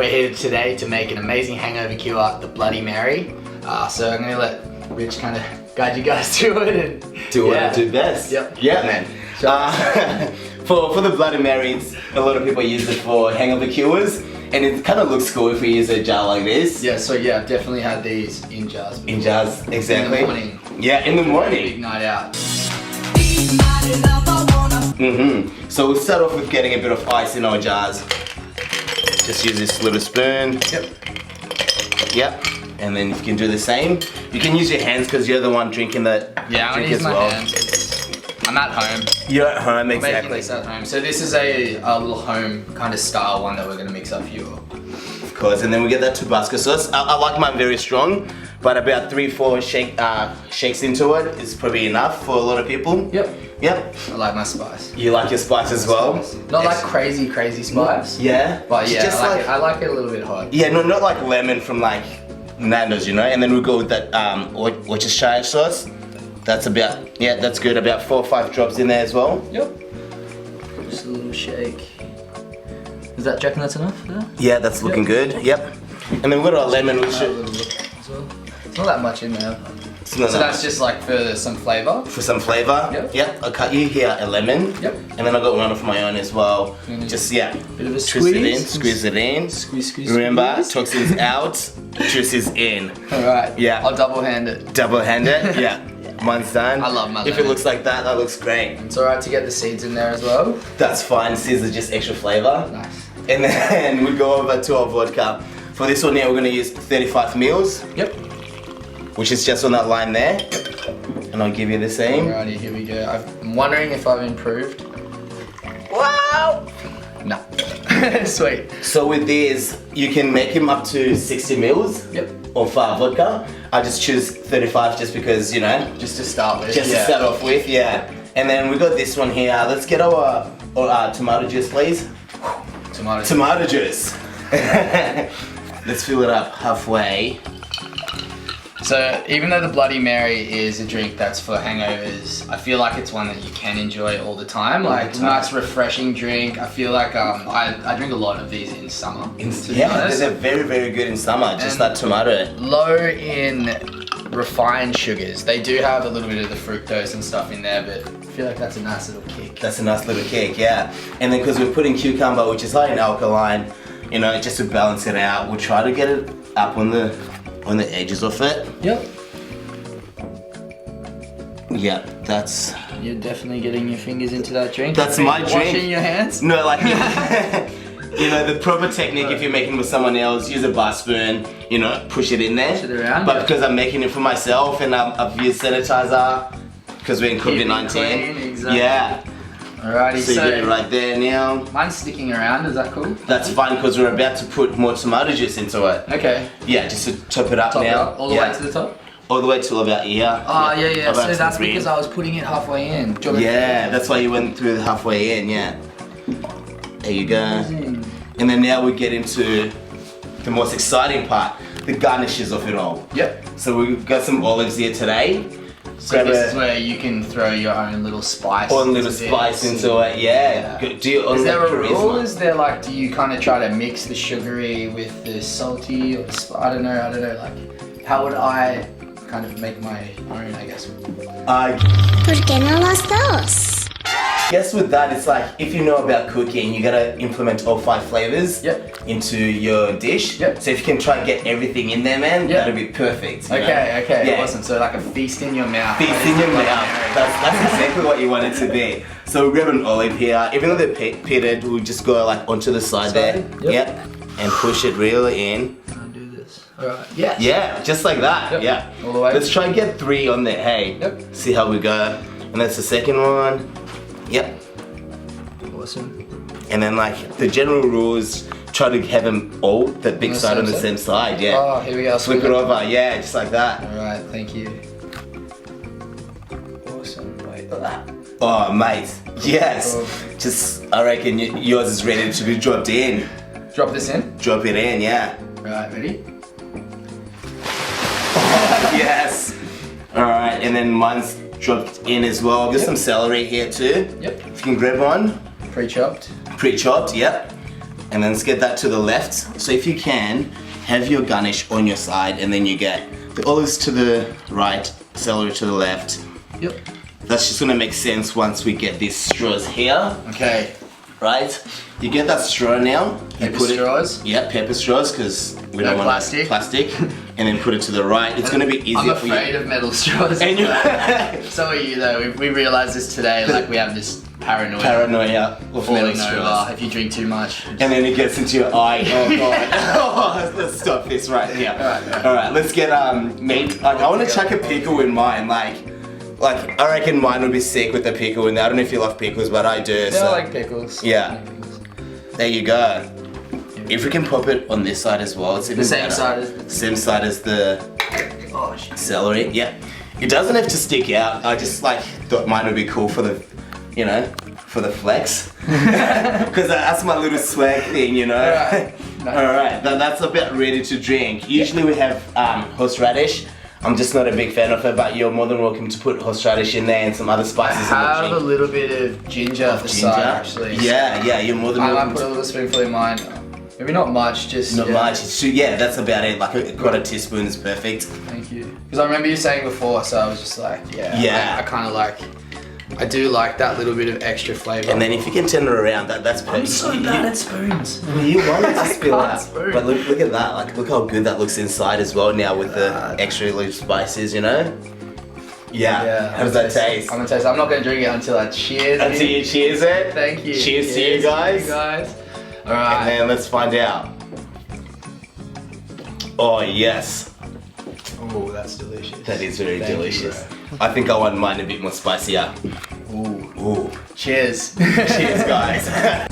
We're here today to make an amazing hangover cure, the Bloody Mary. So I'm gonna let Rich kind of guide you guys through it and do what I do best. Yep. Yeah, man. For the Bloody Marys, a lot of people use it for hangover cures, and it kind of looks cool if we use a jar like this. Yeah. So yeah, I've definitely had these in jars before. In jars, exactly. In the morning. Yeah, in the morning. Big night out. So we'll start off with getting a bit of ice in our jars. Just use this little spoon. Yep. And then you can do the same. You can use your hands because you're the one drinking the drink as well. Hands. I'm at home. You're at home, We're exactly. making this at home. So this is a little home kind of style one that we're gonna mix up for you. Of course, and then we get that Tabasco sauce. I like mine very strong, but about 3-4 shakes into it is probably enough for a lot of people. Yep. Yep. I like my spice. You like your spice as well? Not like crazy spice. Yeah. But yeah, just I like it a little bit hot. Yeah, no, not like lemon from like Nando's, you know. And then we go with that Worcestershire sauce. That's about that's good. About 4 or 5 drops in there as well. Yep. Just a little shake. Do you reckon that's enough? Yeah, that's looking good. Yep. And then we've got our lemon, which it's not that much in there. So that's just like for some flavour. For some flavour. Yep. I'll cut you here a lemon. Yep. And then I got one of my own as well. Just bit of a twist it in, squeeze it in. Squeeze. Remember, toxins out, juices in. Alright. Yeah. I'll double hand it. Double hand it. Yeah. Mine's done. I love my If it looks like that, that looks great. It's alright to get the seeds in there as well. That's fine. Seeds are just extra flavour. Nice. And then we go over to our vodka. For this one here, we're gonna use 35 mils. Yep. Which is just on that line there. And I'll give you the same. Alrighty, here we go. I'm wondering if I've improved. Wow! No. Sweet. So with these, you can make them up to 60 mils. Yep. Of vodka. I just choose 35 just because, you know. Just to start with. Just to start off with, yeah. And then we got this one here. Let's get our tomato juice, please. Tomato juice. Let's fill it up halfway. So even though the Bloody Mary is a drink that's for hangovers, I feel like it's one that you can enjoy all the time. Like a nice refreshing drink. I feel like I drink a lot of these in summer. Yeah, they're very, very good in summer, just that tomato. Low in refined sugars. They do have a little bit of the fructose and stuff in there, but I feel like that's a nice little kick. That's a nice little kick, yeah. And then because we're putting cucumber, which is high in alkaline, you know, just to balance it out, we'll try to get it up on the edges of it. Yep. Yeah, that's... You're definitely getting your fingers into that drink. That's my drink. Washing your hands? No, like, you know, the proper technique if you're making with someone else, use a bar spoon, you know, push it in there. Push it around. But because I'm making it for myself and I've used sanitizer, because we're in COVID-19. Exactly. Yeah. Alrighty, so you get it right there now. Mine's sticking around, is that cool? That's fine because we're about to put more tomato juice into it. Okay. Yeah, just to top it up now. It up, all the way to the top? All the way to about here. Oh, yeah. So that's because because I was putting it halfway in. Yeah, that's why you went through the halfway in, yeah. There you go. And then now we get into the most exciting part, the garnishes of it all. Yep. So we've got some olives here today. So this is where you can throw your own little spice. Own little spice into it, yeah. Do your own Is there a charisma. rule? Is there like, do you kind of try to mix the sugary with the salty or the I don't know, like, how would I kind of make my own, I guess? ¿Por qué no los dos? Guess with that, it's like, if you know about cooking, you gotta implement all 5 flavors into your dish. Yep. So if you can try and get everything in there, man, that'll be perfect. Okay, Yeah. awesome. So like a feast in your mouth. Feast in your mouth. That's exactly what you want it to be. So we'll grab an olive here. Even though they're pitted, we'll just go like onto the side there. Yep. And push it really in. I'll do this. Alright. Yeah. Yeah, just like that. Yep. Yeah. All the way. Let's try and get 3 on there. Hey. Yep. See how we go. And that's the second one. Yep. Awesome. And then like the general rule is try to have them all that big side on the same side. Yeah. Oh, here we go. Flip it over. Yeah, just like that. Alright, thank you. Awesome. Wait. Oh, mate. Yes. Oh. Just, I reckon yours is ready to be dropped in. Drop this in? Drop it in, yeah. Right, ready? Yes. Alright, and then mine's dropped in as well. There's some celery here too. Yep. If you can grab one. Pre-chopped. Pre-chopped, yep. And then let's get that to the left. So if you can, have your garnish on your side, and then you get the olives to the right, celery to the left. Yep. That's just gonna make sense once we get these straws here. Okay. Right? You get that straw now. Paper straws? Yeah, paper straws, because we don't want plastic. And then put it to the right. It's gonna be easier I'm for you. afraid of metal straws. And you So are you though. We realised this today, like we have this paranoia of metal falling straws. over if you drink too much. And then it gets into your eye. Oh god. Oh, let's stop this right here. Alright, let's get meat. Like, I wanna chuck a pickle in mine, like I reckon mine would be sick with the pickle in there. I don't know if you love pickles, but I do. Yeah, so. I like pickles. Yeah. There you go. If we can pop it on this side as well, it's even The same better. side as Same side as the celery. Yeah. It doesn't have to stick out. I just like thought mine would be cool for the, you know, for the flex. Because that's my little swag thing, you know. Alright. Alright, that's about ready to drink. Usually we have horseradish. I'm just not a big fan of it, but you're more than welcome to put horseradish in there and some other spices I in the have drink. a little bit of ginger at the side actually. Yeah, you're more than I welcome might put to. a little spoonful in mine. Maybe not much, just Not much. It's yeah, that's about it. Like a quarter teaspoon is perfect. Thank you. Because I remember you saying before, so I was just like, Yeah. I kind of like, I do like that little bit of extra flavour. And then if you can turn it around, that's perfect. I'm so bad at spoons. You want it to spill can't out. spoon. But look at that. Like, look how good that looks inside as well now with the extra little spices, you know? Yeah. How does that taste? I'm gonna taste it. I'm not gonna drink it until I cheers. Until you cheers it. Thank you. Cheers to you guys. Alright. And then let's find out. Oh, yes. Oh, that's delicious. That is very Thank you, delicious. bro. I think I want mine a bit more spicier. Ooh. Ooh. Cheers. Cheers, guys.